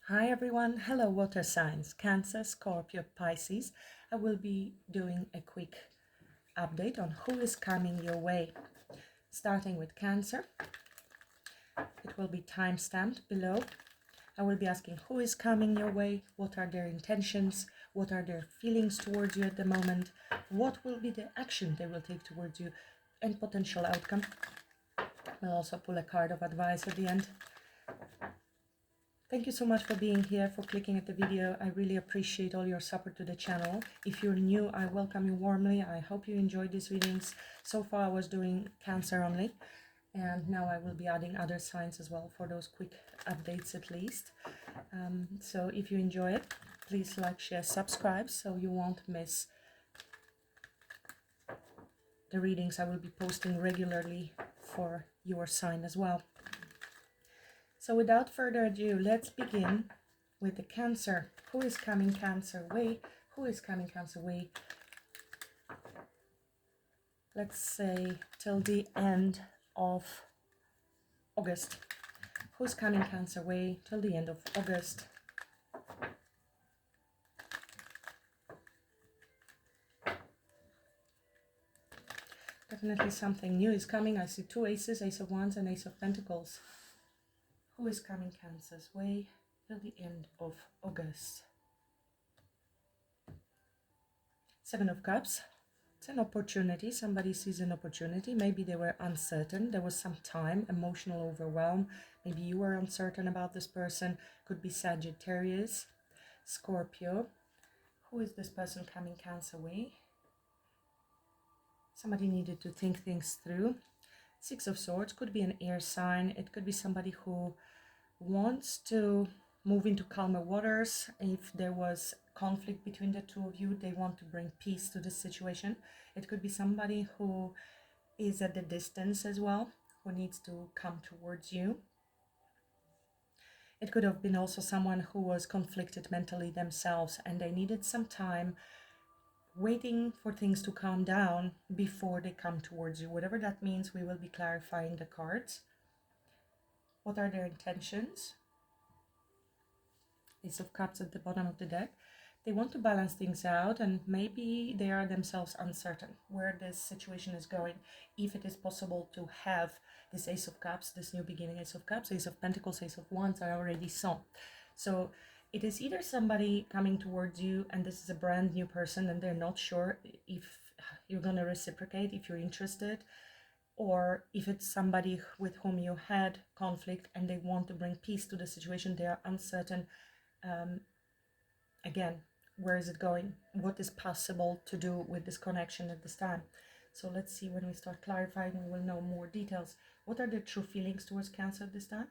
Hi everyone, hello water signs, Cancer, Scorpio, Pisces. I will be doing a quick update on who is coming your way. Starting with Cancer, it will be time stamped below. I will be asking who is coming your way, what are their intentions, what are their feelings towards you at the moment, what will be the action they will take towards you, and potential outcome. We'll also pull a card of advice at the end. Thank you so much for being here, for clicking at the video. I really appreciate all your support to the channel. If you're new, I welcome you warmly. I hope you enjoyed these readings. So far I was doing Cancer only, and now I will be adding other signs as well for those quick updates at least. So if you enjoy it, please like, share, subscribe so you won't miss the readings I will be posting regularly for your sign as well. So without further ado, let's begin with the Cancer. Who is coming Cancer way? Who is coming Cancer way? Let's say till the end of August. Who's coming Cancer way till the end of August? Definitely something new is coming. I see two aces, Ace of Wands and Ace of Pentacles. Who is coming Cancer's way till the end of August? Seven of Cups. It's an opportunity. Somebody sees an opportunity. Maybe they were uncertain. There was some time, emotional overwhelm. Maybe you were uncertain about this person. Could be Sagittarius, Scorpio. Who is this person coming Cancer way? Somebody needed to think things through. Six of Swords could be an air sign. It could be somebody who wants to move into calmer waters. If there was conflict between the two of you, they want to bring peace to the situation. It could be somebody who is at the distance as well, who needs to come towards you. It could have been also someone who was conflicted mentally themselves and they needed some time waiting for things to calm down before they come towards you. Whatever that means, we will be clarifying the cards. What are their intentions? Ace of Cups at the bottom of the deck. They want to balance things out and maybe they are themselves uncertain where this situation is going. If it is possible to have this Ace of Cups, this new beginning, Ace of Cups, Ace of Pentacles, Ace of Wands, I already saw. So it is either somebody coming towards you and this is a brand new person and they're not sure if you're going to reciprocate, if you're interested, or if it's somebody with whom you had conflict and they want to bring peace to the situation, they are uncertain. Again, where is it going? What is possible to do with this connection at this time? So let's see, when we start clarifying, we will know more details. What are their true feelings towards Cancer this time?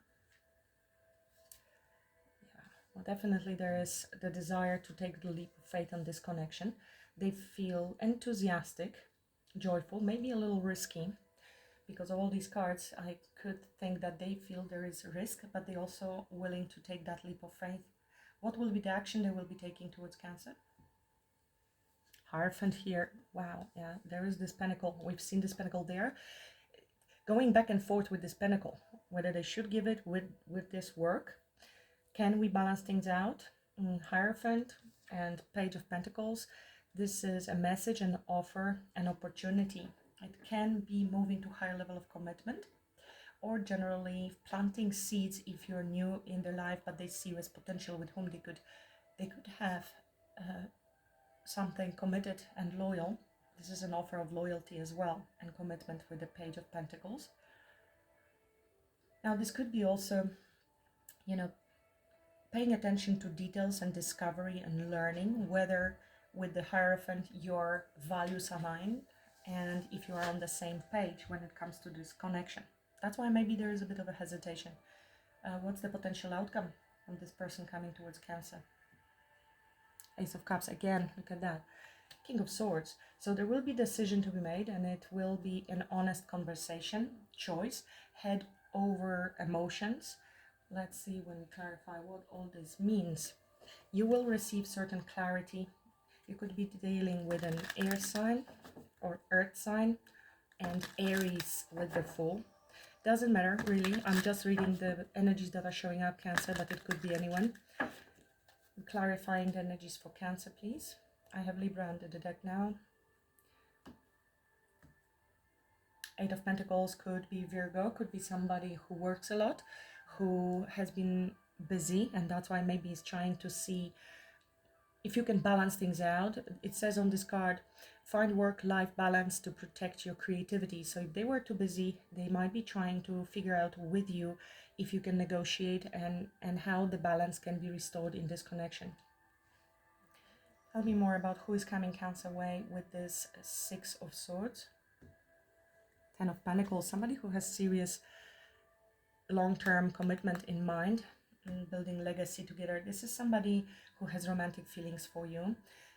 Yeah, well, definitely there is the desire to take the leap of faith on this connection. They feel enthusiastic, joyful, maybe a little risky. Because of all these cards, I could think that they feel there is risk, but they're also willing to take that leap of faith. What will be the action they will be taking towards Cancer? Hierophant here. Wow, yeah, there is this pentacle. We've seen this pentacle there. Going back and forth with this pentacle, whether they should give it with this work. Can we balance things out? Hierophant and Page of Pentacles. This is a message, an offer, an opportunity. It can be moving to a higher level of commitment, or generally planting seeds if you're new in their life, but they see you as potential with whom they could have something committed and loyal. This is an offer of loyalty as well and commitment with the Page of Pentacles. Now this could be also, paying attention to details and discovery and learning, whether with the Hierophant your values align and if you are on the same page when it comes to this connection. That's why maybe there is a bit of a hesitation. What's the potential outcome from this person coming towards Cancer? Ace of Cups, again, look at that. King of Swords. So there will be a decision to be made and it will be an honest conversation, choice, head over emotions. Let's see when we clarify what all this means. You will receive certain clarity. You could be dealing with an air sign or earth sign and Aries with the Fool. Doesn't matter, really. I'm just reading the energies that are showing up, Cancer, but it could be anyone. Clarifying the energies for Cancer, please. I have Libra under the deck now. Eight of Pentacles could be Virgo, could be somebody who works a lot, who has been busy, and that's why maybe is trying to see if you can balance things out. It says on this card, find work-life balance to protect your creativity. So if they were too busy, they might be trying to figure out with you if you can negotiate and how the balance can be restored in this connection. Tell me more about who is coming Cancer way with this Six of Swords. Ten of Pentacles, somebody who has serious long-term commitment in mind, building legacy together. This is somebody who has romantic feelings for you.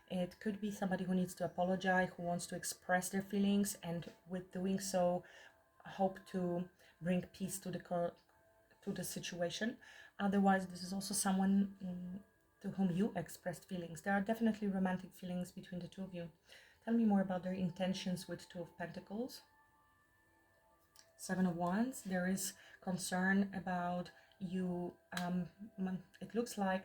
It could be somebody who needs to apologize, who wants to express their feelings, and with doing so hope to bring peace to the situation. Otherwise, this is also someone to whom you expressed feelings. There are definitely romantic feelings between the two of you. Tell me more about their intentions with Two of Pentacles. Seven of Wands, there is concern about you. It looks like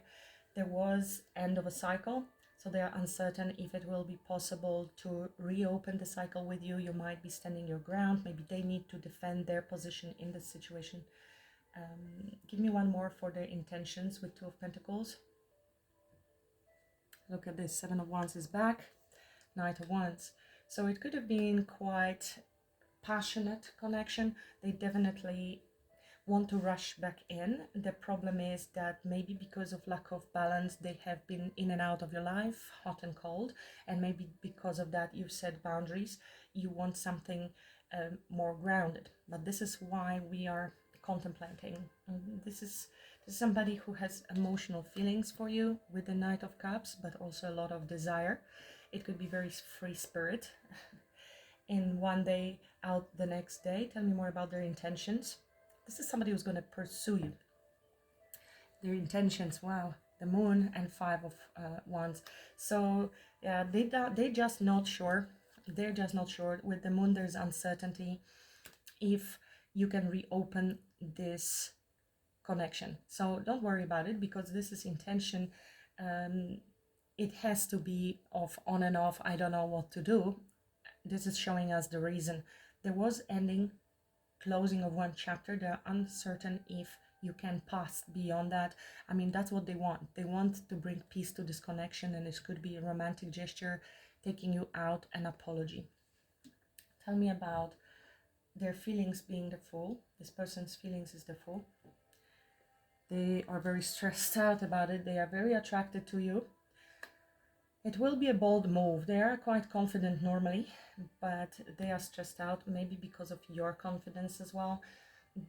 there was end of a cycle, so they are uncertain if it will be possible to reopen the cycle with you. You might be standing your ground. Maybe they need to defend their position in this situation. Give me one more for their intentions with Two of Pentacles. Look at this, Seven of Wands is back, Knight of Wands. So it could have been quite passionate connection. They definitely want to rush back in. The problem is that maybe because of lack of balance, they have been in and out of your life, hot and cold, and maybe because of that you've set boundaries. You want something more grounded, but this is why we are contemplating. This is somebody who has emotional feelings for you with the Knight of Cups, but also a lot of desire. It could be very free spirit. In one day out the next day. Tell me more about their intentions. This is somebody who's going to pursue you. Their intentions, wow, the Moon and Five of Wands. So yeah, they're just not sure. They're just not sure. With the Moon, there's uncertainty if you can reopen this connection. So don't worry about it, because this is intention. It has to be off, on and off. I don't know what to do. This is showing us the reason. There was ending, closing of one chapter. They're uncertain if you can pass beyond that. I mean, that's what they want. They want to bring peace to this connection, and this could be a romantic gesture, taking you out, an apology. Tell me about their feelings being the Fool. This person's feelings is the Fool. They are very stressed out about it. They are very attracted to you. It will be a bold move. They are quite confident normally, but they are stressed out, maybe because of your confidence as well.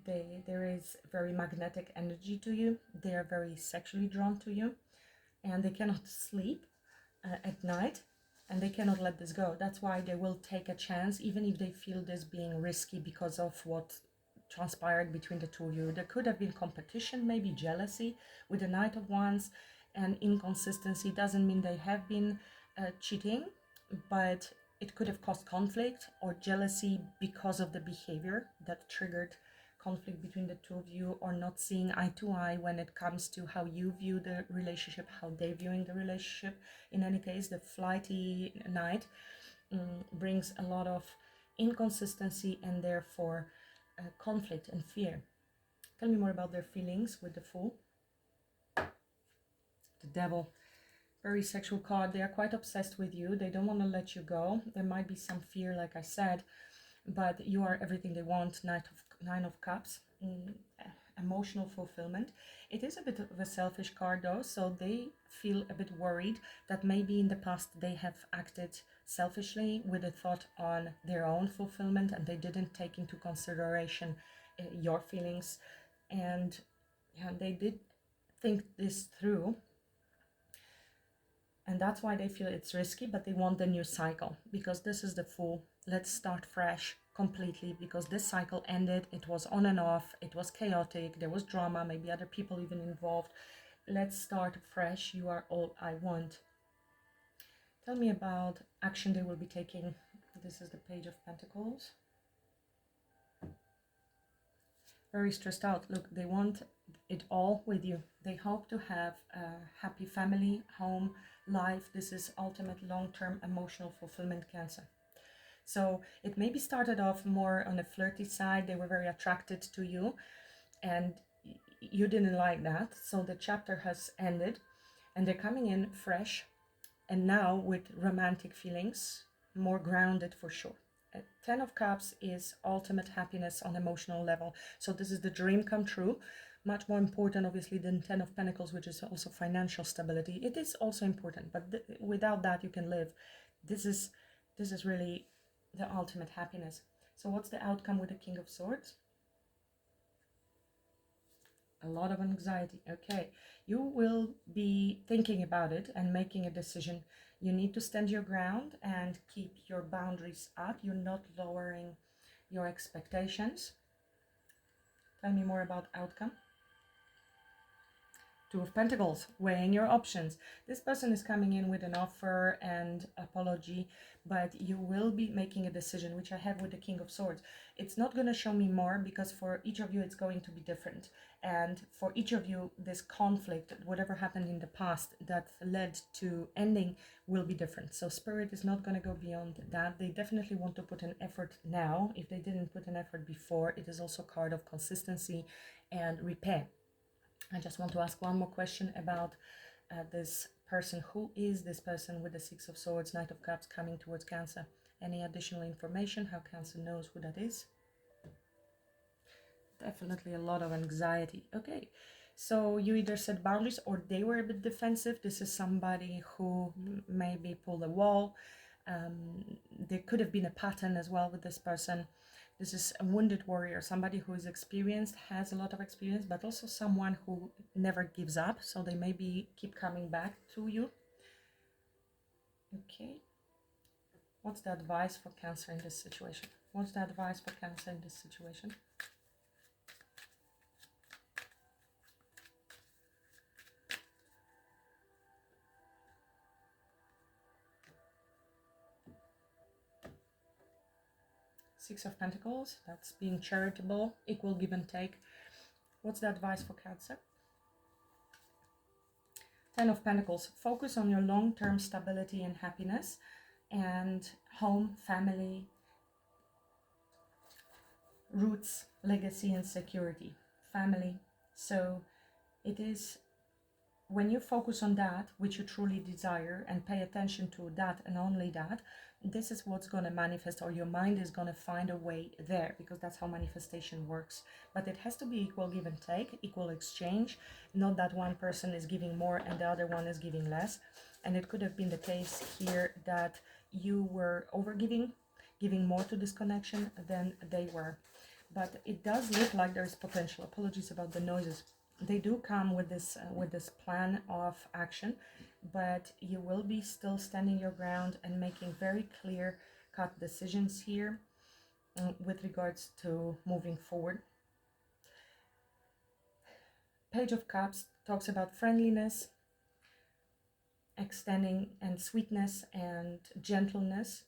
There is very magnetic energy to you. They are very sexually drawn to you, and they cannot sleep at night, and they cannot let this go. That's why they will take a chance, even if they feel this being risky because of what transpired between the two of you. There could have been competition, maybe jealousy with the Knight of Wands. And inconsistency doesn't mean they have been cheating, but it could have caused conflict or jealousy because of the behavior that triggered conflict between the two of you, or not seeing eye to eye when it comes to how you view the relationship, how they're viewing the relationship. In any case, the flighty Knight brings a lot of inconsistency and therefore conflict and fear. Tell me more about their feelings with the Fool. The Devil, very sexual card. They are quite obsessed with you. They don't want to let you go. There might be some fear, like I said, but you are everything they want. Nine of Cups, emotional fulfillment. It is a bit of a selfish card though, so they feel a bit worried that maybe in the past they have acted selfishly with a thought on their own fulfillment, and they didn't take into consideration your feelings, and yeah, they did think this through. And that's why they feel it's risky, but they want the new cycle, because this is the Fool. Let's start fresh completely, because this cycle ended. It was on and off. It was chaotic. There was drama, maybe other people even involved. Let's start fresh. You are all I want. Tell me about action they will be taking. This is the Page of Pentacles. very stressed out. Look, they want it all with you. They hope to have a happy family, home, life. This is ultimate long-term emotional fulfillment, Cancer. So it maybe started off more on a flirty side. They were very attracted to you and you didn't like that. So the chapter has ended and they're coming in fresh and now with romantic feelings, more grounded for sure. 10 of Cups is ultimate happiness on emotional level. So this is the dream come true. Much more important, obviously, than 10 of Pentacles, which is also financial stability. It is also important, but without that, you can live. This is really the ultimate happiness. So what's the outcome with the King of Swords? A lot of anxiety. Okay, you will be thinking about it and making a decision. You need to stand your ground and keep your boundaries up. You're not lowering your expectations. Tell me more about outcome. Two of Pentacles, weighing your options. This person is coming in with an offer and apology, but you will be making a decision, which I have with the King of Swords. It's not going to show me more because for each of you, it's going to be different. And for each of you, this conflict, whatever happened in the past that led to ending, will be different. So Spirit is not going to go beyond that. They definitely want to put an effort now. If they didn't put an effort before, it is also a card of consistency and repair. I just want to ask one more question about this person. Who is this person with the Six of Swords, Knight of Cups coming towards Cancer? Any additional information, how Cancer knows who that is? Definitely a lot of anxiety. Okay, so you either set boundaries or they were a bit defensive. This is somebody who maybe pulled a wall. There could have been a pattern as well with this person. This is a wounded warrior, somebody who is experienced, has a lot of experience, but also someone who never gives up. So they maybe keep coming back to you. Okay. What's the advice for Cancer in this situation? What's the advice for Cancer in this situation? Six of Pentacles, that's being charitable, equal give and take. What's the advice for Cancer? 10 of Pentacles, focus on your long-term stability and happiness and home, family, roots, legacy and security. Family. So it is when you focus on that which you truly desire and pay attention to that and only that, this is what's going to manifest, or your mind is going to find a way there, because that's how manifestation works. But it has to be equal give and take, equal exchange, not that one person is giving more and the other one is giving less. And it could have been the case here that you were overgiving, giving more to this connection than they were. But it does look like there's potential. Apologies about the noises. They do come with this plan of action, but you will be still standing your ground and making very clear cut decisions here with regards to moving forward. Page of Cups talks about friendliness, extending, and sweetness and gentleness,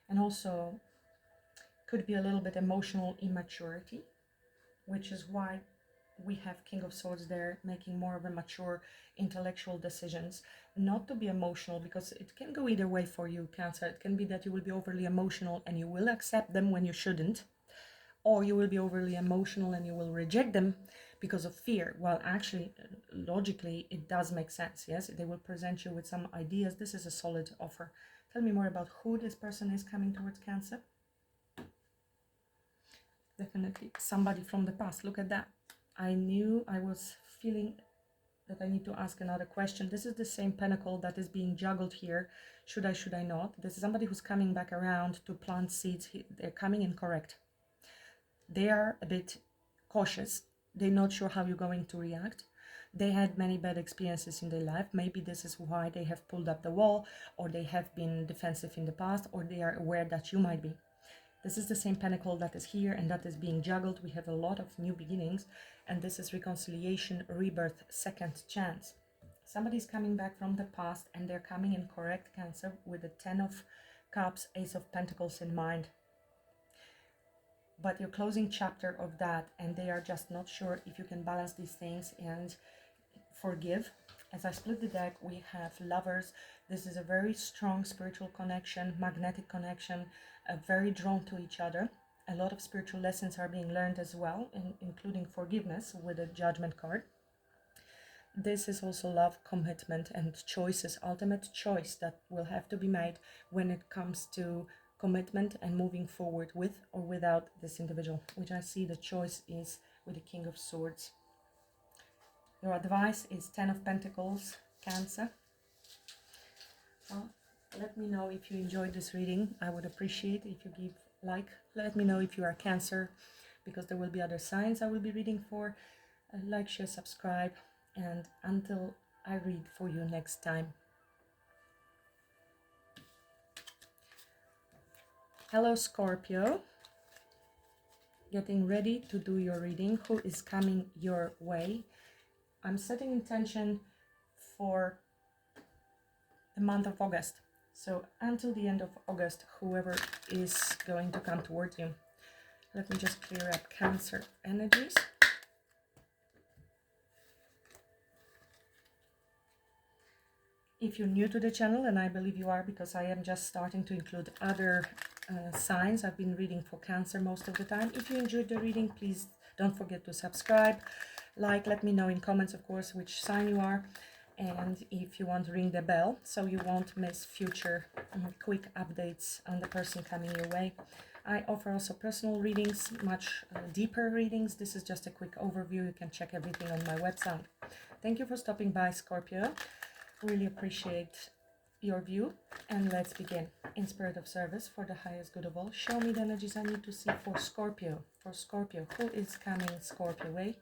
and also could be a little bit emotional immaturity, which is why we have King of Swords there, making more of a mature intellectual decisions, not to be emotional, because it can go either way for you, Cancer. It can be that you will be overly emotional and you will accept them when you shouldn't, or you will be overly emotional and you will reject them because of fear. Well, actually, logically, it does make sense. Yes, they will present you with some ideas. This is a solid offer. Tell me more about who this person is coming towards, Cancer. Definitely somebody from the past. Look at that. I knew, I was feeling that I need to ask another question. This is the same pentacle that is being juggled here. Should I not? This is somebody who's coming back around to plant seeds. They're coming in correct. They are a bit cautious. They're not sure how you're going to react. They had many bad experiences in their life. Maybe this is why they have pulled up the wall, or they have been defensive in the past, or they are aware that you might be. This is the same pentacle that is here and that is being juggled. We have a lot of new beginnings, and this is reconciliation, rebirth, second chance. Somebody's coming back from the past and they're coming in correct, Cancer, with the 10 of Cups, Ace of Pentacles in mind. but you're closing chapter of that, and they are just not sure if you can balance these things and forgive. As I split the deck, we have Lovers. This is a very strong spiritual connection, magnetic connection, very drawn to each other. A lot of spiritual lessons are being learned as well, including forgiveness with a Judgment card. This is also love, commitment, and choices, ultimate choice that will have to be made when it comes to commitment and moving forward with or without this individual, which I see the choice is with the King of Swords. Your advice is 10 of Pentacles, Cancer. Well, let me know if you enjoyed this reading. I would appreciate if you give like. Let me know if you are Cancer, because there will be other signs I will be reading for. Like, share, subscribe, and until I read for you next time. Hello, Scorpio. Getting ready to do your reading. Who is coming your way? I'm setting intention for the month of August. So until the end of August, whoever is going to come towards you. Let me just clear up Cancer energies. If you're new to the channel, and I believe you are, because I am just starting to include other signs. I've been reading for Cancer most of the time. If you enjoyed the reading, please don't forget to subscribe. Like, let me know in comments, of course, which sign you are. And if you want to ring the bell, so you won't miss future quick updates on the person coming your way. I offer also personal readings, much deeper readings. This is just a quick overview. You can check everything on my website. Thank you for stopping by, Scorpio. Really appreciate your view, and let's begin. In spirit of service, for the highest good of all, show me the energies I need to see for Scorpio. For Scorpio, who is coming Scorpio way?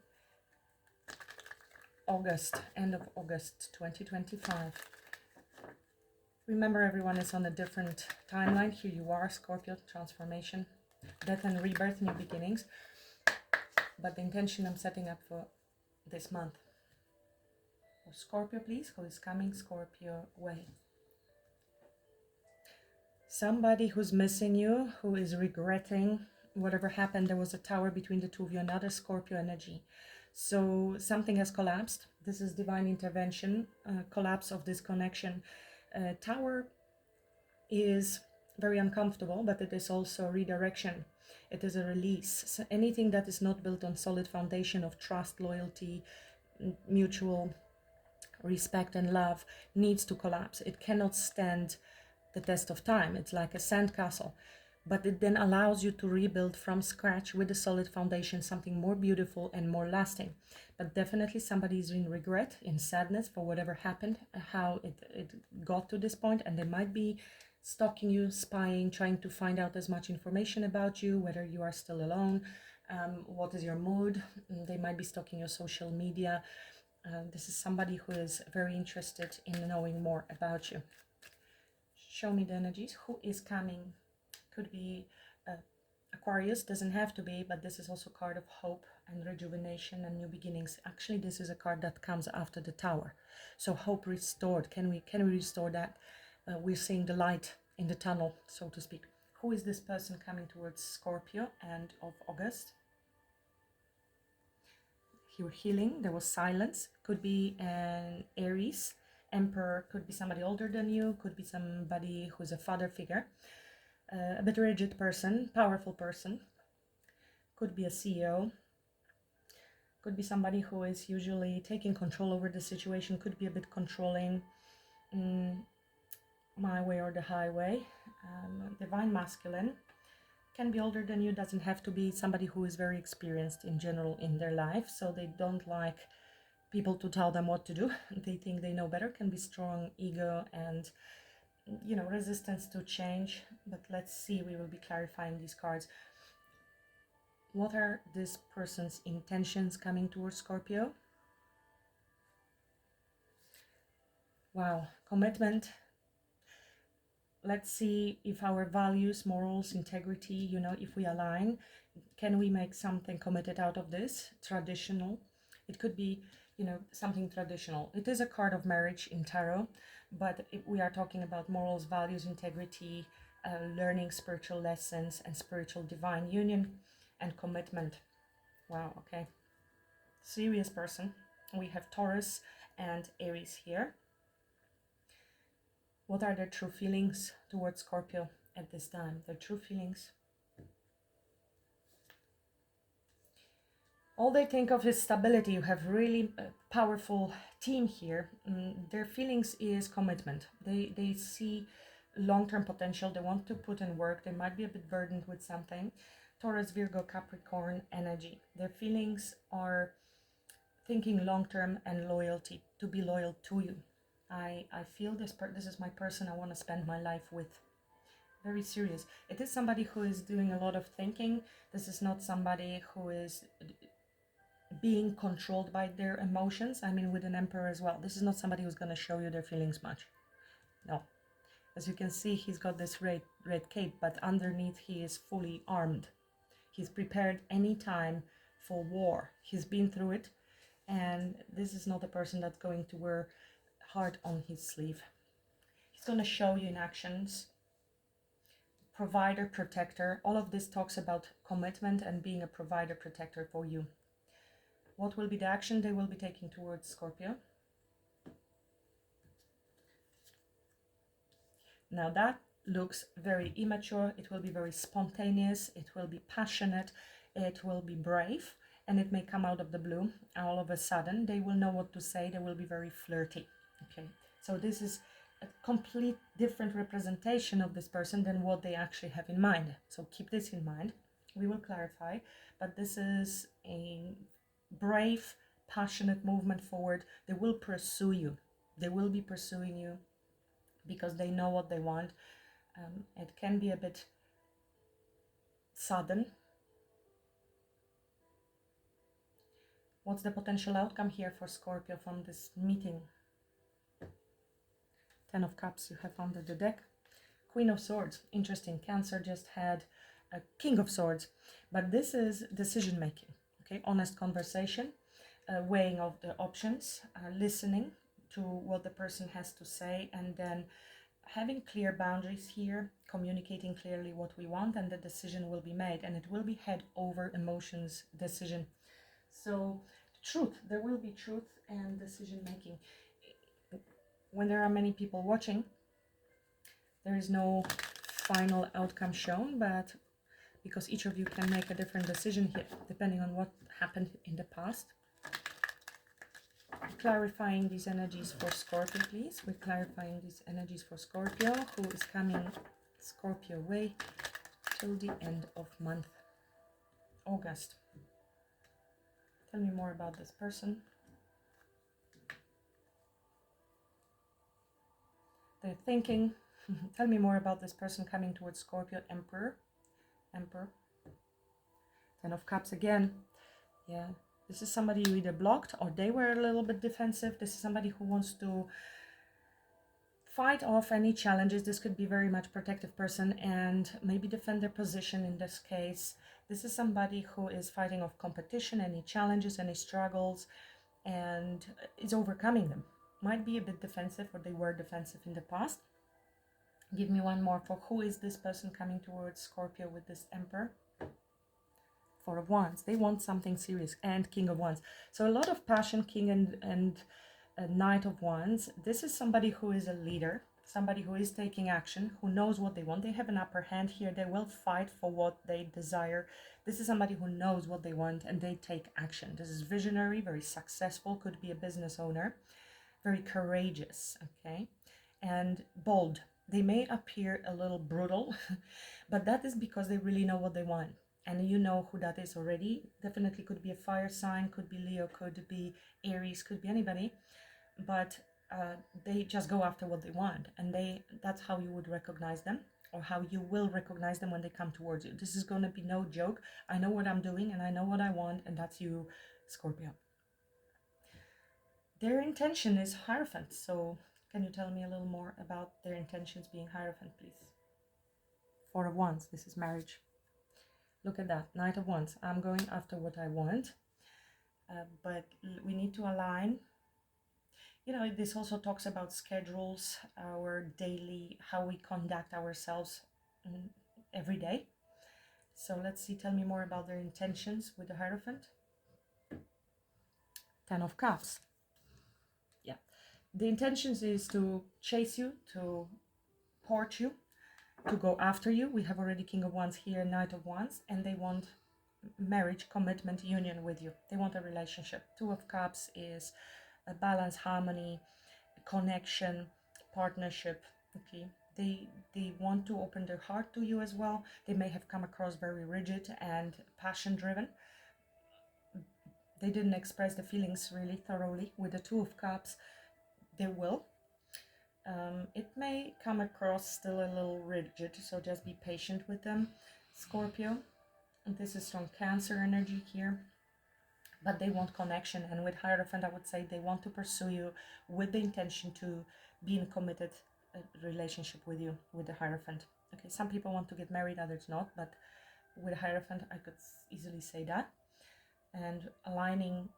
August, end of August 2025. Remember, everyone is on a different timeline. Here you are, Scorpio, transformation, death and rebirth, new beginnings. But the intention I'm setting up for this month. For Scorpio, please, who is coming Scorpio way? Somebody who's missing you, who is regretting whatever happened. There was a tower between the two of you, another Scorpio energy. So something has collapsed. This is divine intervention, collapse of this connection. Tower is very uncomfortable, but it is also redirection. It is a release. So anything that is not built on solid foundation of trust, loyalty, mutual respect and love needs to collapse. It cannot stand the test of time. It's like a sandcastle, but it then allows you to rebuild from scratch with a solid foundation, something more beautiful and more lasting. But definitely somebody is in regret, in sadness for whatever happened, how it got to this point, and they might be stalking you, spying, trying to find out as much information about you, whether you are still alone, what is your mood. They might be stalking your social media. This is somebody who is very interested in knowing more about you. Show me the energies. Who is coming? Could be Aquarius, doesn't have to be, but this is also a card of hope and rejuvenation and new beginnings. Actually, this is a card that comes after the tower. So hope restored. Can we restore that? We're seeing the light in the tunnel, so to speak. Who is this person coming towards Scorpio end of August? You're healing. There was silence. Could be an Aries. Emperor, could be somebody older than you, could be somebody who's a father figure, a bit rigid person, powerful person, could be a CEO, could be somebody who is usually taking control over the situation, could be a bit controlling, my way or the highway. Divine masculine, can be older than you, doesn't have to be. Somebody who is very experienced in general in their life, so they don't like people to tell them what to do. They think they know better. Can be strong ego and, you know, resistance to change. But let's see, we will be clarifying these cards. What are this person's intentions coming towards Scorpio? Wow, commitment. Let's see if our values, morals, integrity, you know, if we align. Can we make something committed out of this? Traditional. It could be, you know, something traditional. It is a card of marriage in tarot, but if we are talking about morals, values, integrity, learning spiritual lessons and spiritual divine union. and commitment. Wow, okay. Serious person. We have Taurus and Aries here. What are their true feelings towards Scorpio at this time? Their true feelings. All they think of is stability. You have really a powerful team here. Their feelings is commitment. They see long-term potential. They want to put in work. They might be a bit burdened with something. Taurus, Virgo, Capricorn energy. Their feelings are thinking long-term and loyalty, to be loyal to you. I feel this is my person I want to spend my life with. Very serious. It is somebody who is doing a lot of thinking. This is not somebody who is being controlled by their emotions. I mean, with an Emperor as well. This is not somebody who's going to show you their feelings much. No. As you can see, he's got this red cape, but underneath he is fully armed. He's prepared any time for war. He's been through it, and this is not a person that's going to wear heart on his sleeve. He's going to show you in actions. Provider, protector. All of this talks about commitment and being a provider, protector for you. What will be the action they will be taking towards Scorpio? Now that looks very immature. It will be very spontaneous. It will be passionate. It will be brave. And it may come out of the blue. All of a sudden, they will know what to say. They will be very flirty. Okay, so this is a complete different representation of this person than what they actually have in mind. So keep this in mind. We will clarify. But this is a brave, passionate movement forward. They will pursue you. They will be pursuing you because they know what they want. It can be a bit sudden. What's the potential outcome here for Scorpio from this meeting? 10 of Cups you have under the deck. Queen of Swords. Interesting. Cancer just had a King of Swords. But this is decision making. Okay, honest conversation, weighing of the options, listening to what the person has to say, and then having clear boundaries here, communicating clearly what we want, and the decision will be made, and it will be head over emotions decision. So truth, there will be truth and decision making. When there are many people watching, there is no final outcome shown, but because each of you can make a different decision here, depending on what happened in the past. Clarifying these energies for Scorpio, please. We're clarifying these energies for Scorpio, who is coming Scorpio way till the end of month, August. Tell me more about this person. They're thinking. Tell me more about this person coming towards Scorpio, Emperor. 10 of Cups again. Yeah, this is somebody you either blocked or they were a little bit defensive. This is somebody who wants to fight off any challenges. This could be very much protective person and maybe defend their position in this case. This is somebody who is fighting off competition, any challenges, any struggles, and is overcoming them. Might be a bit defensive, or they were defensive in the past. Give me one more for who is this person coming towards Scorpio with this Emperor. 4 of Wands. They want something serious, and King of Wands. So a lot of passion, King and Knight of Wands. This is somebody who is a leader, somebody who is taking action, who knows what they want. They have an upper hand here. They will fight for what they desire. This is somebody who knows what they want and they take action. This is visionary, very successful, could be a business owner, very courageous, okay, and bold. They may appear a little brutal, but that is because they really know what they want. And you know who that is already. Definitely could be a fire sign, could be Leo, could be Aries, could be anybody. But they just go after what they want. And that's how you would recognize them, or how you will recognize them when they come towards you. This is going to be no joke. I know what I'm doing and I know what I want, and that's you, Scorpio. Their intention is Hierophant. So can you tell me a little more about their intentions being Hierophant, please? 4 of Wands. This is marriage. Look at that, Knight of Wands. I'm going after what I want, but we need to align. You know, this also talks about schedules, our daily, how we conduct ourselves every day. So let's see, tell me more about their intentions with the Hierophant. 10 of Cups. Yeah. The intentions is to chase you, to court you, to go after you. We have already King of Wands here, Knight of Wands, and they want marriage, commitment, union with you. They want a relationship. 2 of Cups is a balance, harmony, connection, partnership. Okay, they want to open their heart to you as well. They may have come across very rigid and passion driven. They didn't express the feelings really thoroughly. With the 2 of Cups, they will. It may come across still a little rigid, so just be patient with them, Scorpio. And this is from Cancer energy here, but they want connection. And with Hierophant, I would say they want to pursue you with the intention to be in a committed relationship with you, with the Hierophant. Okay, some people want to get married, others not, but with Hierophant, I could easily say that. And aligning,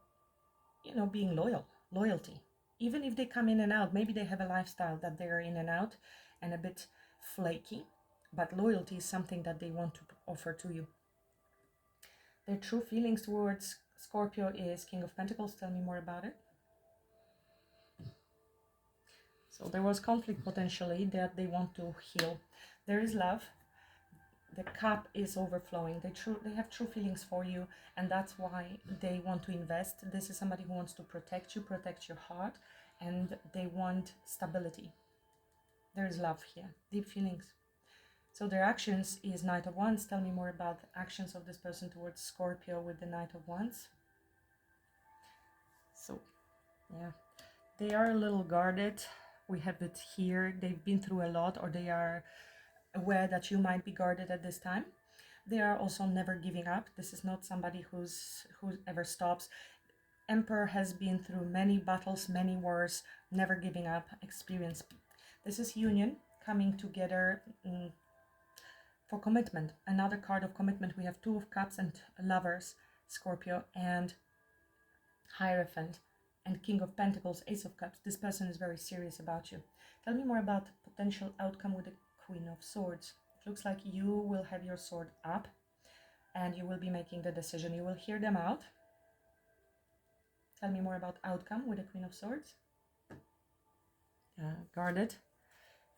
you know, being loyalty. Even if they come in and out, maybe they have a lifestyle that they're in and out and a bit flaky, but loyalty is something that they want to offer to you. Their true feelings towards Scorpio is King of Pentacles. Tell me more about it. So there was conflict potentially that they want to heal. There is love. The cup is overflowing. They have true feelings for you, and that's why they want to invest. This is somebody who wants to protect you, protect your heart, and they want stability. There is love here, deep feelings. So their actions is Knight of Wands. Tell me more about the actions of this person towards Scorpio with the Knight of Wands. So, yeah, they are a little guarded. We have it here. They've been through a lot, or they are aware that you might be guarded at this time. They are also never giving up. This is not somebody who ever stops. Emperor has been through many battles, many wars, never giving up experience. This is union, coming together for commitment. Another card of commitment. We have 2 of Cups and Lovers, Scorpio, and Hierophant, and King of Pentacles, Ace of Cups. This person is very serious about you. Tell me more about potential outcome with the Queen of Swords. It looks like you will have your sword up and you will be making the decision. You will hear them out. Tell me more about outcome with the Queen of Swords. Guarded.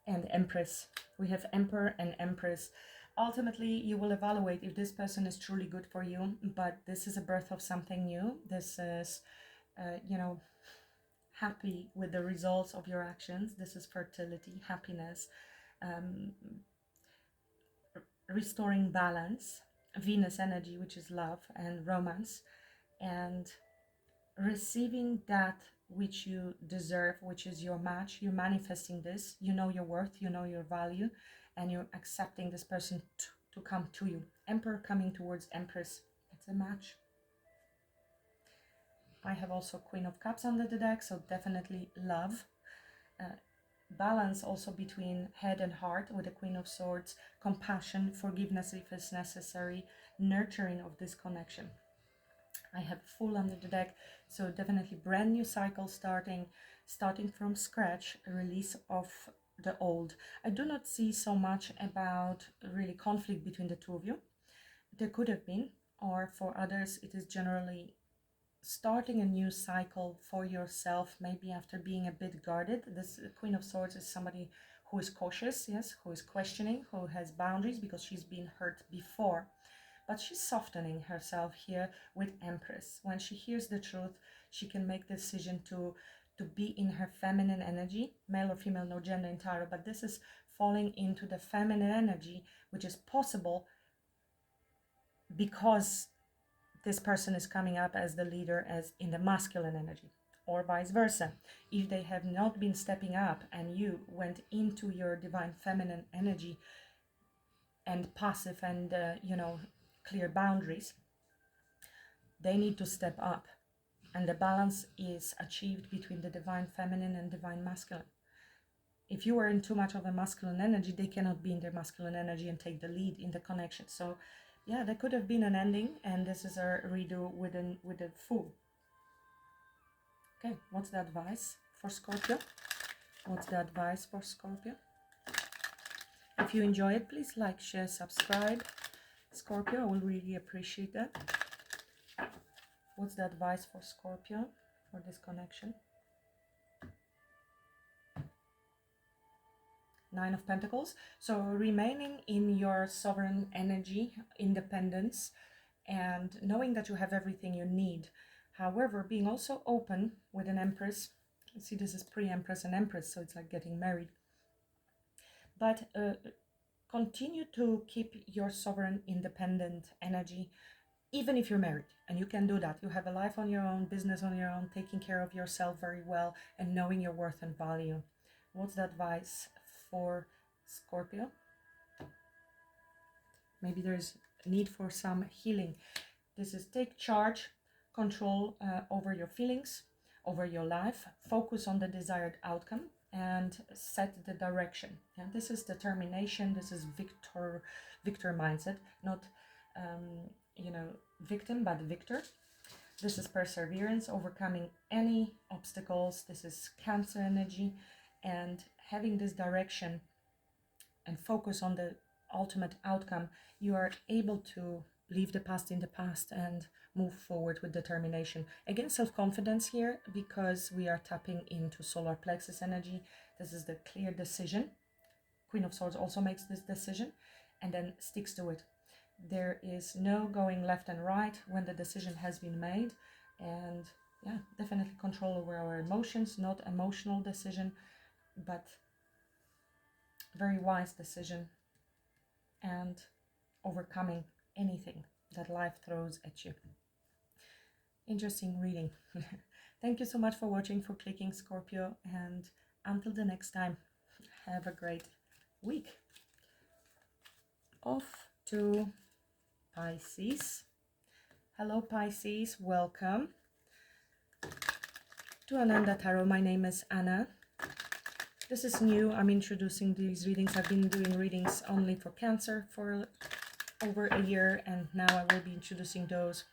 And Empress. We have Emperor and Empress. Ultimately, you will evaluate if this person is truly good for you, but this is a birth of something new. This is, you know, happy with the results of your actions. This is fertility, happiness, restoring balance, Venus energy, which is love and romance, and receiving that which you deserve, which is your match. You're manifesting this. You know your worth, you know your value, and you're accepting this person to come to you. Emperor coming towards Empress. It's a match. I have also Queen of Cups under the deck, so definitely love. Balance also between head and heart with the Queen of Swords. Compassion, forgiveness if it's necessary, nurturing of this connection. I have Fool under the deck, so definitely brand new cycle starting from scratch, a release of the old. I do not see so much about really conflict between the two of you. There could have been, or for others it is generally starting a new cycle for yourself, maybe after being a bit guarded. This Queen of Swords is somebody who is cautious, yes, who is questioning, who has boundaries because she's been hurt before. But she's softening herself here with Empress. When she hears the truth, she can make the decision to be in her feminine energy, male or female, no gender in tarot, but this is falling into the feminine energy, which is possible because this person is coming up as the leader as in the masculine energy, or vice versa. If they have not been stepping up and you went into your divine feminine energy and passive and, you know, clear boundaries, they need to step up. And the balance is achieved between the divine feminine and divine masculine. If you are in too much of a masculine energy, they cannot be in their masculine energy and take the lead in the connection. So yeah, there could have been an ending, and this is a redo with a Fool. Okay, what's the advice for Scorpio? What's the advice for Scorpio? If you enjoy it, please like, share, subscribe. Scorpio, I will really appreciate that. What's the advice for Scorpio for this connection? Nine of Pentacles. So remaining in your sovereign energy, independence, and knowing that you have everything you need. However, being also open with an Empress. See, this is pre-Empress and Empress, so it's like getting married. But continue to keep your sovereign, independent energy, even if you're married. And you can do that. You have a life on your own, business on your own, taking care of yourself very well, and knowing your worth and value. What's the advice for Scorpio? Maybe there's need for some healing. This is take charge, control over your feelings, over your life, focus on the desired outcome, and set the direction. Yeah, this is determination. This is victor mindset, not victim, but victor. This is perseverance, overcoming any obstacles. This is Cancer energy, and having this direction and focus on the ultimate outcome, you are able to leave the past in the past and move forward with determination. Again, self-confidence here, because we are tapping into solar plexus energy. This is the clear decision. Queen of Swords also makes this decision and then sticks to it. There is no going left and right when the decision has been made. And yeah, definitely control over our emotions, not emotional decision, but very wise decision, and overcoming anything that life throws at you. Interesting reading. Thank you so much for watching, for clicking, Scorpio, and until the next time, have a great week. Off to Pisces. Hello Pisces, welcome to Ananda Tarot. My name is Anna. This is new. I'm introducing these readings. I've been doing readings only for Cancer for over a year, and now I will be introducing those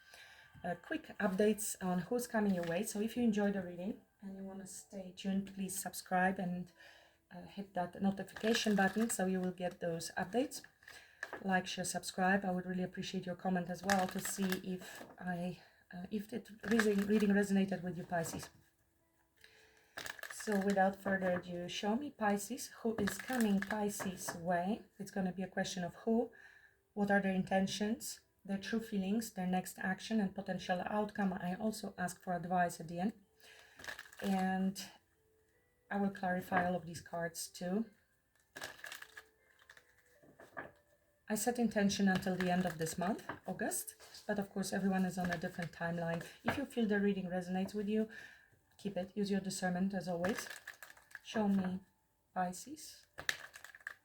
quick updates on who's coming your way. So if you enjoyed the reading and you want to stay tuned, please subscribe and hit that notification button so you will get those updates. Like, share, subscribe. I would really appreciate your comment as well to see if the reading resonated with you, Pisces. So without further ado, show me, Pisces, who is coming Pisces' way. It's going to be a question of who, what are their intentions, their true feelings, their next action and potential outcome. I also ask for advice at the end. And I will clarify all of these cards too. I set intention until the end of this month, August, but of course everyone is on a different timeline. If you feel the reading resonates with you, keep it. Use your discernment as always. Show me, Pisces.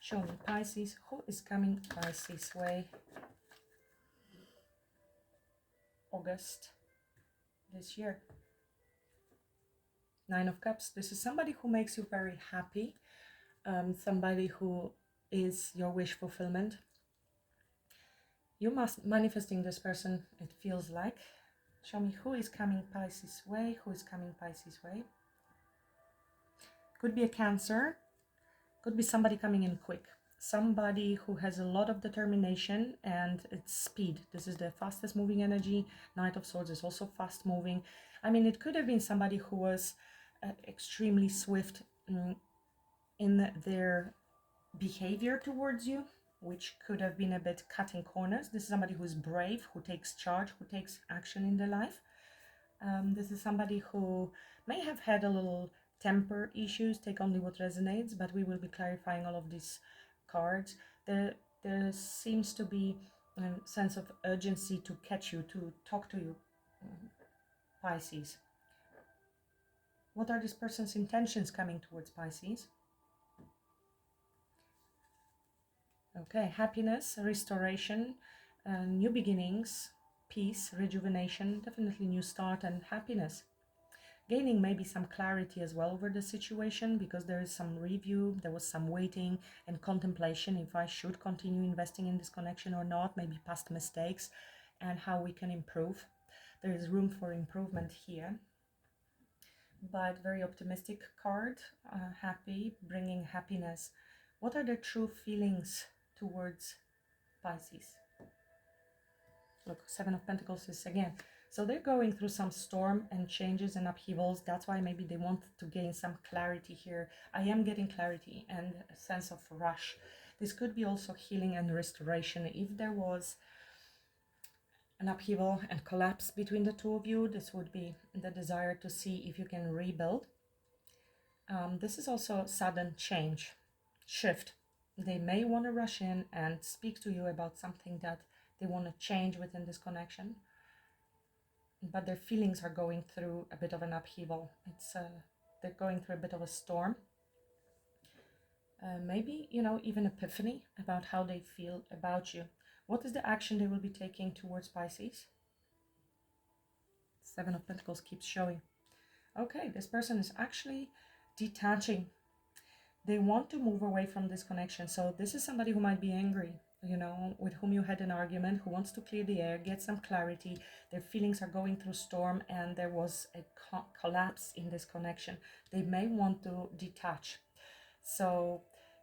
Show me, Pisces, who is coming Pisces' way August this year. Nine of Cups. This is somebody who makes you very happy, somebody who is your wish fulfillment. You must manifesting this person, it feels like. Show me who is coming Pisces' way. Who is coming Pisces' way? Could be a Cancer. Could be somebody coming in quick. Somebody who has a lot of determination and it's speed. This is the fastest moving energy. Knight of Swords is also fast moving. I mean, it could have been somebody who was extremely swift in their behavior towards you, which could have been a bit cutting corners. This is somebody who is brave, who takes charge, who takes action in their life. This is somebody who may have had a little temper issues. Take only what resonates, but we will be clarifying all of these cards. There seems to be a sense of urgency to catch you, to talk to you, Pisces. What are this person's intentions coming towards Pisces? Okay, happiness, restoration, new beginnings, peace, rejuvenation, definitely new start and happiness. Gaining maybe some clarity as well over the situation, because there is some review, there was some waiting and contemplation if I should continue investing in this connection or not, maybe past mistakes and how we can improve. There is room for improvement here. But very optimistic card, happy, bringing happiness. What are the true feelings towards Pisces? Look, Seven of Pentacles is again. So they're going through some storm and changes and upheavals. That's why maybe they want to gain some clarity here. I am getting clarity and a sense of rush. This could be also healing and restoration. If there was an upheaval and collapse between the two of you, this would be the desire to see if you can rebuild. This is also a sudden change, shift. They may want to rush in and speak to you about something that they want to change within this connection, but their feelings are going through a bit of an upheaval. They're going through a bit of a storm. Maybe, even epiphany about how they feel about you. What is the action they will be taking towards Pisces? Seven of Pentacles keeps showing. Okay, this person is actually detaching. They want to move away from this connection. So this is somebody who might be angry, with whom you had an argument, who wants to clear the air, get some clarity. Their feelings are going through storm and there was a collapse in this connection. They may want to detach. So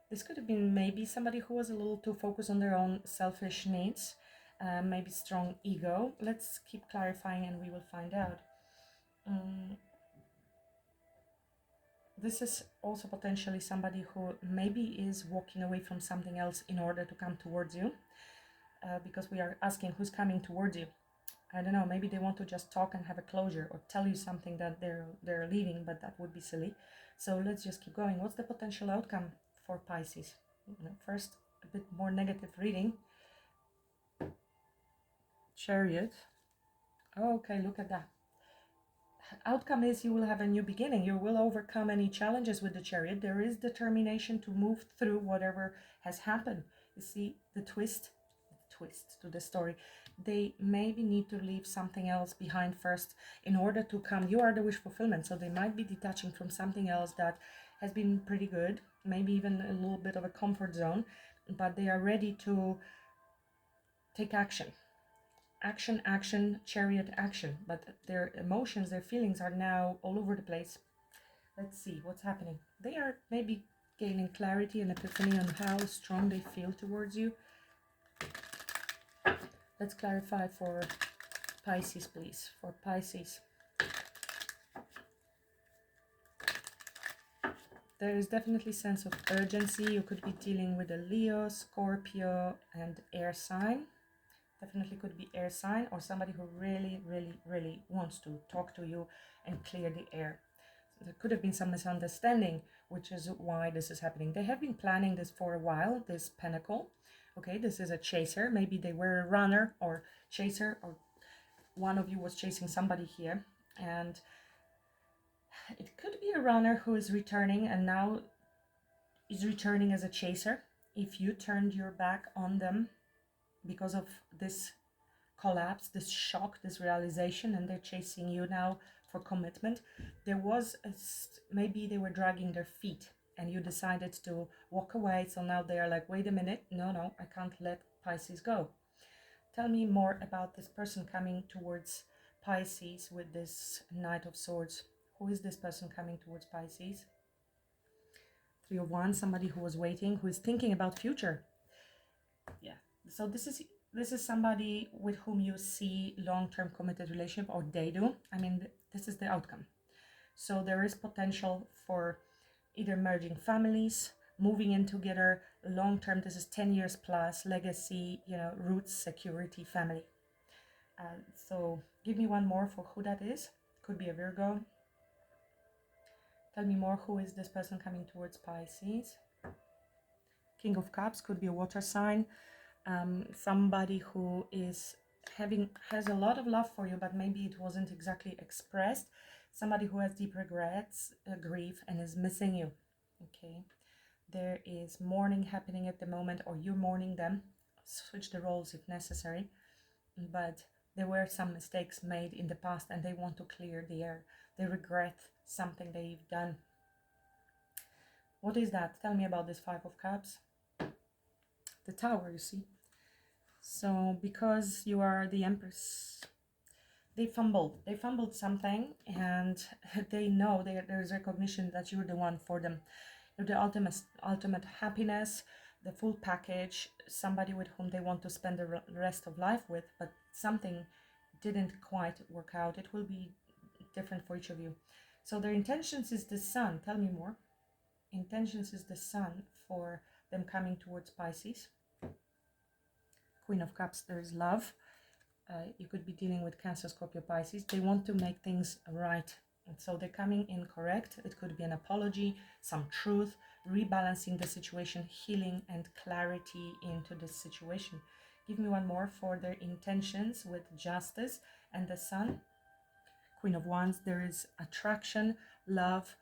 this could have been maybe somebody who was a little too focused on their own selfish needs, maybe strong ego. Let's keep clarifying and we will find out. This is also potentially somebody who maybe is walking away from something else in order to come towards you, because we are asking who's coming towards you. I don't know, maybe they want to just talk and have a closure or tell you something that they're leaving, but that would be silly. So let's just keep going. What's the potential outcome for Pisces? First, a bit more negative reading. Chariot. Okay, look at that. Outcome is you will have a new beginning. You will overcome any challenges with the Chariot. There is determination to move through whatever has happened. You see the twist to the story. They maybe need to leave something else behind first in order to come. You are the wish fulfillment, so they might be detaching from something else that has been pretty good, maybe even a little bit of a comfort zone, but they are ready to take action. Action, Chariot action, but their emotions, their feelings are now all over the place. Let's see what's happening. They are maybe gaining clarity and epiphany on how strong they feel towards you. Let's clarify for Pisces, please. For Pisces, there is definitely sense of urgency. You could be dealing with a Leo, Scorpio, and air sign. Definitely could be air sign or somebody who really wants to talk to you and clear the air. So there could have been some misunderstanding, which is why this is happening. They have been planning this for a while, this pentacle. Okay, this is a chaser. Maybe they were a runner or chaser, or one of you was chasing somebody here. And it could be a runner who is returning and now is returning as a chaser. If you turned your back on them because of this collapse, this shock, this realization, and they're chasing you now for commitment. There was maybe they were dragging their feet and you decided to walk away. So now they are like, wait a minute, no, I can't let Pisces go. Tell me more about this person coming towards Pisces with this Knight of Swords. Who is this person coming towards Pisces? Three of Wands, somebody who was waiting, who is thinking about future. Yeah, so this is somebody with whom you see long-term committed relationship, or they do. I mean, this is the outcome. So there is potential for either merging families, moving in together, long-term. This is 10 years plus, legacy, roots, security, family. So give me one more for who that is. Could be a Virgo. Tell me more. Who is this person coming towards Pisces? King of Cups could be a water sign. Somebody who has a lot of love for you, but maybe it wasn't exactly expressed. Somebody who has deep regrets, grief, and is missing you. Okay, there is mourning happening at the moment, or you're mourning them. Switch the roles if necessary, but there were some mistakes made in the past and they want to clear the air. They regret something they've done. What is that? Tell me about this Five of Cups. The Tower, you see. So because you are the Empress, they fumbled something, and they know there's recognition that you're the one for them. You're the ultimate happiness, the full package, somebody with whom they want to spend the rest of life with. But something didn't quite work out. It will be different for each of you. So their intentions is the sun. Tell me more. Intentions is the sun for them coming towards Pisces. Queen of Cups, there's love. You could be dealing with Cancer, Scorpio, Pisces. They want to make things right. And so they're coming in correct. It could be an apology, some truth, rebalancing the situation, healing and clarity into this situation. Give me one more for their intentions with Justice and the Sun. Queen of Wands, there is attraction, love,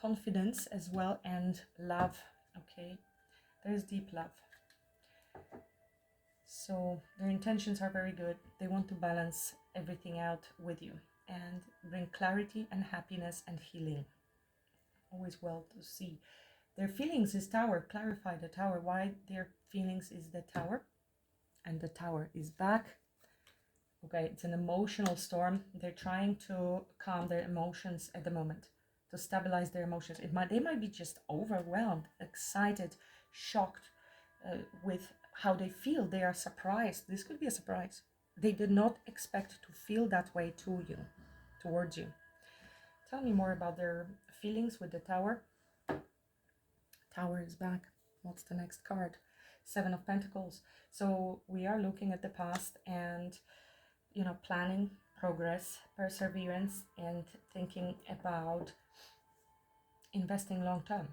confidence as well, and love. Okay, there's deep love. So their intentions are very good. They want to balance everything out with you and bring clarity and happiness and healing. Always well to see. Their feelings is Tower. Clarify the Tower. Why their feelings is the Tower. And the Tower is back. Okay, it's an emotional storm. They're trying to calm their emotions at the moment, to stabilize their emotions. They might be just overwhelmed, excited, shocked with how they feel. They are surprised. This could be a surprise. They did not expect to feel that way towards you. Tell me more about their feelings with the Tower. Tower is back. What's the next card? Seven of Pentacles. So we are looking at the past and, planning, progress, perseverance, and thinking about investing long term.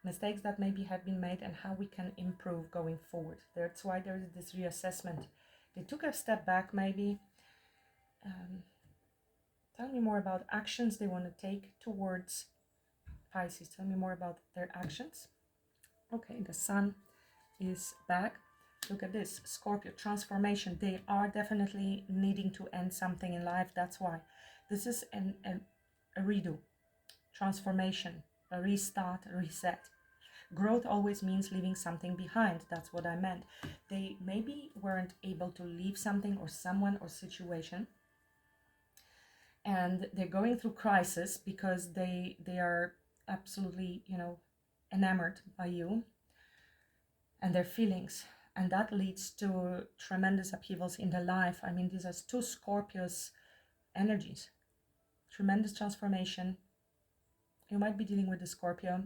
Mistakes that maybe have been made and how we can improve going forward. That's why there is this reassessment. They took a step back maybe. Tell me more about actions they want to take towards Pisces. Tell me more about their actions. Okay, the Sun is back. Look at this, Scorpio, transformation. They are definitely needing to end something in life. That's why this is a redo, transformation, a restart, a reset. Growth always means leaving something behind. That's what I meant. They maybe weren't able to leave something or someone or situation, and they're going through crisis because they are absolutely, enamored by you and their feelings. And that leads to tremendous upheavals in their life. I mean, these are two Scorpios energies. Tremendous transformation. You might be dealing with the Scorpio.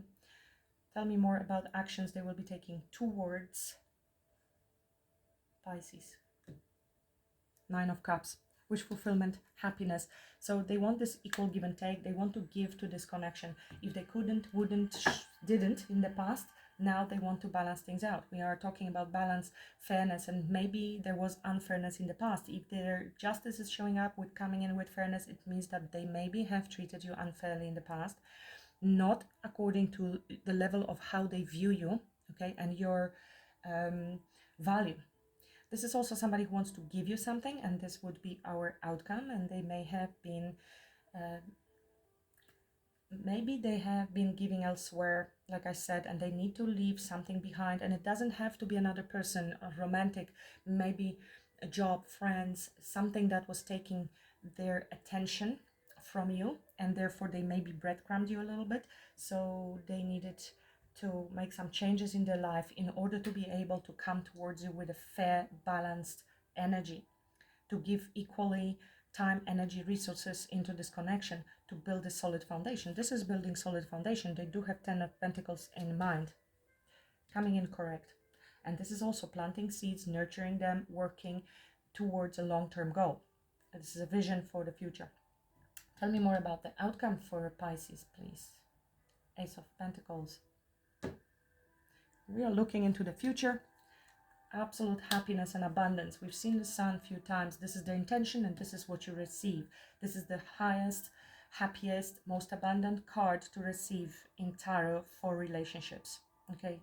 Tell me more about actions they will be taking towards Pisces. Nine of Cups. Wish fulfillment, happiness. So they want this equal give and take. They want to give to this connection. If they couldn't, wouldn't, didn't in the past, now they want to balance things out. We are talking about balance, fairness, and maybe there was unfairness in the past. If their justice is showing up with coming in with fairness, it means that they maybe have treated you unfairly in the past, not according to the level of how they view you, okay, and your value. This is also somebody who wants to give you something, and this would be our outcome, and they may have been maybe they have been giving elsewhere, like I said, and they need to leave something behind. And it doesn't have to be another person, a romantic, maybe a job, friends, something that was taking their attention from you, and therefore they maybe breadcrumbed you a little bit. So they needed to make some changes in their life in order to be able to come towards you with a fair, balanced energy, to give equally time, energy, resources into this connection to build a solid foundation. This is building solid foundation. They do have 10 of Pentacles in mind, coming in correct. And this is also planting seeds, nurturing them, working towards a long-term goal. This is a vision for the future. Tell me more about the outcome for Pisces, please. Ace of Pentacles. We are looking into the future. Absolute happiness and abundance. We've seen the sun a few times. This is the intention and this is what you receive. This is the highest, happiest, most abundant card to receive in tarot for relationships. Okay.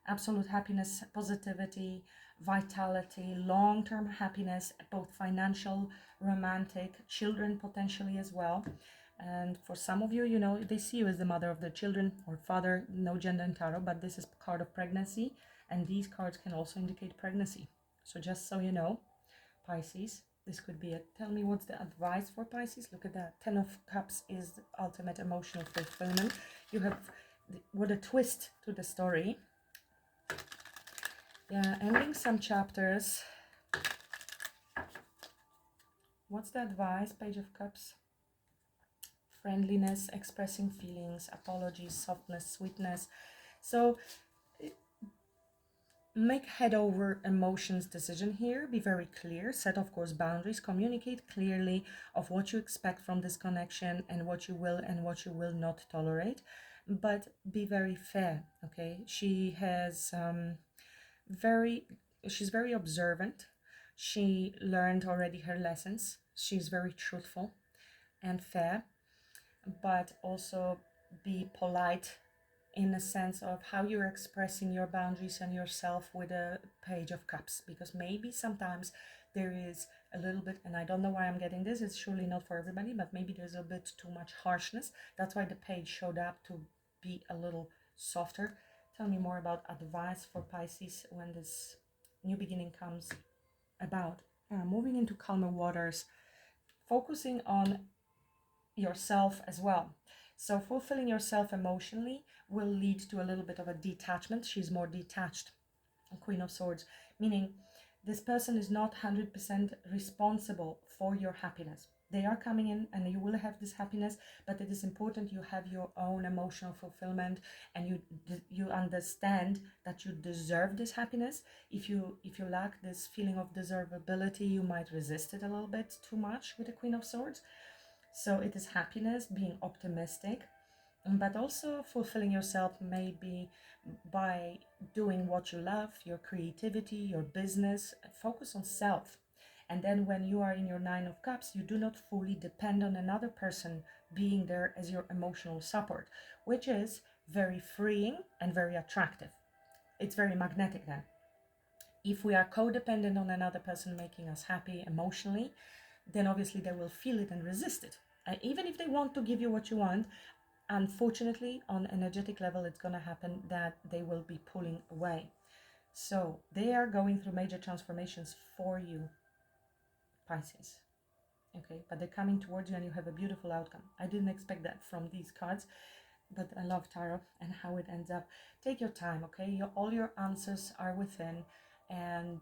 Absolute happiness, positivity, vitality, long-term happiness, both financial, romantic, children potentially as well. And for some of you, they see you as the mother of their children or father, no gender in tarot, but this is card of pregnancy. And these cards can also indicate pregnancy. So just so you know, Pisces, this could be it. Tell me what's the advice for Pisces. Look at that. 10 of Cups is the ultimate emotional fulfillment. You have, what a twist to the story. Yeah, ending some chapters. What's the advice? Page of Cups. Friendliness, expressing feelings, apologies, softness, sweetness. So make head over emotions decision here. Be very clear, set of course boundaries, communicate clearly of what you expect from this connection and what you will and what you will not tolerate, but be very fair. Okay, she has she's very observant. She learned already her lessons. She's very truthful and fair, but also be polite in a sense of how you're expressing your boundaries and yourself with a Page of Cups, because maybe sometimes there is a little bit, and I don't know why I'm getting this, it's surely not for everybody, but maybe there's a bit too much harshness. That's why the page showed up to be a little softer. Tell me more about advice for Pisces when this new beginning comes about. Moving into calmer waters, focusing on yourself as well. So fulfilling yourself emotionally will lead to a little bit of a detachment. She's more detached, Queen of Swords, meaning this person is not 100% responsible for your happiness. They are coming in and you will have this happiness, but it is important you have your own emotional fulfillment, and you understand that you deserve this happiness. If you lack this feeling of deservability, you might resist it a little bit too much with the Queen of Swords. So it is happiness, being optimistic, but also fulfilling yourself maybe by doing what you love, your creativity, your business. Focus on self. And then when you are in your Nine of Cups, you do not fully depend on another person being there as your emotional support, which is very freeing and very attractive. It's very magnetic then. If we are codependent on another person making us happy emotionally, then obviously they will feel it and resist it. Even if they want to give you what you want, unfortunately, on energetic level, it's going to happen that they will be pulling away. So they are going through major transformations for you, Pisces. Okay, but they're coming towards you and you have a beautiful outcome. I didn't expect that from these cards, but I love tarot and how it ends up. Take your time, okay? All your answers are within, and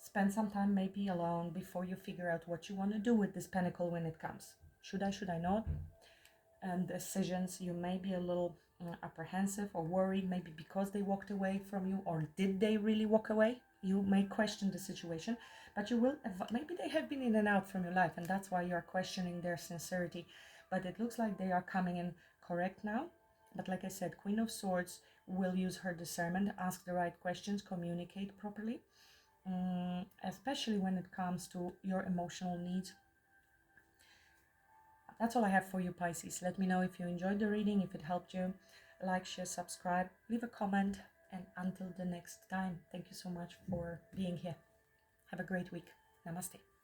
spend some time maybe alone before you figure out what you want to do with this pentacle when it comes. Should I not? And decisions, you may be a little apprehensive or worried, maybe because they walked away from you, or did they really walk away? You may question the situation, but you will, maybe they have been in and out from your life, and that's why you're questioning their sincerity. But it looks like they are coming in correct now. But like I said, Queen of Swords will use her discernment, ask the right questions, communicate properly, especially when it comes to your emotional needs. That's all I have for you, Pisces. Let me know if you enjoyed the reading, if it helped you. Like, share, subscribe, leave a comment, and until the next time, thank you so much for being here. Have a great week. Namaste.